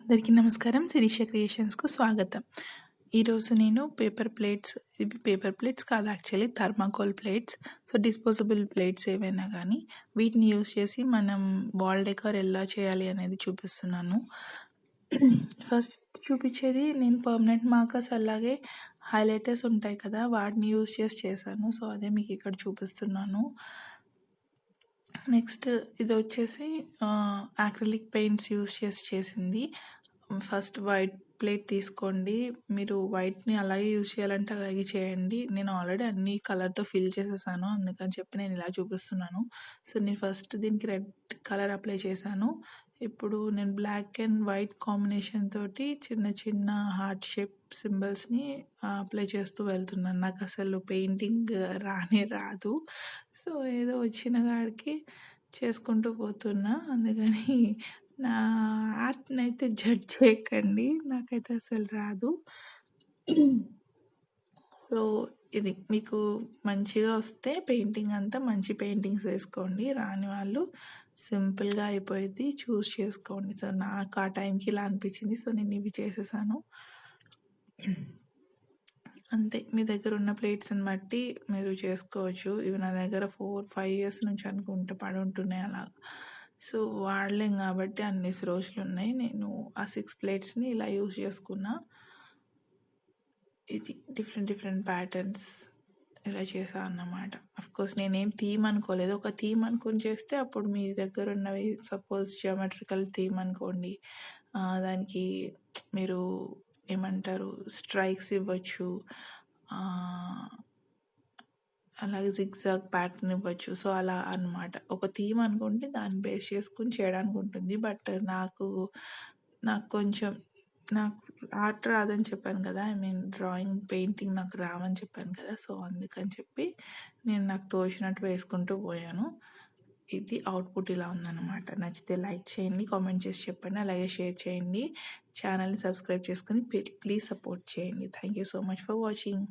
అందరికీ నమస్కారం. శిరీష క్రియేషన్స్‌కు స్వాగతం. ఈరోజు నేను ఇవి పేపర్ ప్లేట్స్ కాదు, actually thermocol plates. So, disposable plates ఏవైనా గానీ వీటిని యూజ్ చేసి మనం వాల్ డెకర్ ఎలా చేయాలి అనేది చూపిస్తున్నాను. ఫస్ట్ చూపించేది నేను పర్మనెంట్ మార్కర్స్ అలాగే హైలైటర్స్ ఉంటాయి కదా, వాటిని యూజ్ చేశాను. సో, అదే మీకు ఇక్కడ చూపిస్తున్నాను. నెక్స్ట్ ఇది వచ్చేసి యాక్రిలిక్ పెయింట్స్ యూజ్ చేసింది. ఫస్ట్ వైట్ ప్లేట్ తీసుకోండి. మీరు వైట్ని అలాగే యూజ్ చేయాలంటే అలాగే చేయండి. నేను ఆల్రెడీ అన్ని కలర్తో ఫిల్ చేసేసాను, అందుకని చెప్పి నేను ఇలా చూపిస్తున్నాను. సో, నేను ఫస్ట్ దీనికి రెడ్ కలర్ అప్లై చేశాను. ఇప్పుడు నేను బ్లాక్ అండ్ వైట్ కాంబినేషన్ తోటి చిన్న చిన్న హార్ట్ షేప్ సింబల్స్ని అప్లై చేస్తూ వెళ్తున్నాను. నాకు అసలు పెయింటింగ్ రాదు. సో, ఏదో వచ్చిన కాడికి చేసుకుంటూ పోతున్నా. అందుకని నా ఆర్ట్‌నైతే జడ్జ్ చేయకండి, నాకైతే అసలు రాదు. సో, ఇది మీకు మంచిగా వస్తే పెయింటింగ్ అంతా మంచి పెయింటింగ్స్ వేసుకోండి. రాని వాళ్ళు సింపుల్‌గా అయిపోయిద్ది, చూస్ చేసుకోండి. సో, నాకు ఆ టైంకి ఇలా అనిపించింది. సో, నేను ఇవి చేసేసాను. అంతే, మీ దగ్గర ఉన్న ప్లేట్స్ని బట్టి మీరు చేసుకోవచ్చు. ఇవి నా దగ్గర 4-5 ఇయర్స్ నుంచి అనుకుంటే పడి ఉంటున్నాయి అలా. సో, వాడలేం కాబట్టి అన్నేసి రోజులు ఉన్నాయి. నేను ఆ 6 ప్లేట్స్ని ఇలా యూజ్ చేసుకున్నా. ఇది డిఫరెంట్ ప్యాటర్న్స్ ఇలా చేసా అన్నమాట. అఫ్కోర్స్ నేనేం థీమ్ అనుకోలేదు. ఒక థీమ్ అనుకొని చేస్తే అప్పుడు మీ దగ్గర ఉన్నవి, సపోజ్ జియోమెట్రికల్ థీమ్ అనుకోండి, దానికి మీరు ఏమంటారు స్ట్రైక్స్ ఇవ్వచ్చు, అలాగే జిగ్జాగ్ ప్యాటర్న్ ఇవ్వచ్చు. సో, అలా అన్నమాట. ఒక థీమ్ అనుకుంటే దాన్ని బేస్ చేసుకొని చేయడానికి ఉంటుంది. బట్ నాకు కొంచెం నాకు ఆర్ట్ రాదని చెప్పాను కదా, ఐ మీన్ డ్రాయింగ్, పెయింటింగ్ నాకు రావని చెప్పాను కదా. సో, అందుకని చెప్పి నేను నాకు తోచినట్టు వేసుకుంటూ పోయాను. ఇది అవుట్పుట్ ఇలా ఉందన్నమాట. నచ్చితే లైక్ చేయండి, కామెంట్ చేసి చెప్పండి, అలాగే షేర్ చేయండి. ఛానల్ని సబ్స్క్రైబ్ చేసుకొని ప్లీజ్ సపోర్ట్ చేయండి. Thank you so much for watching.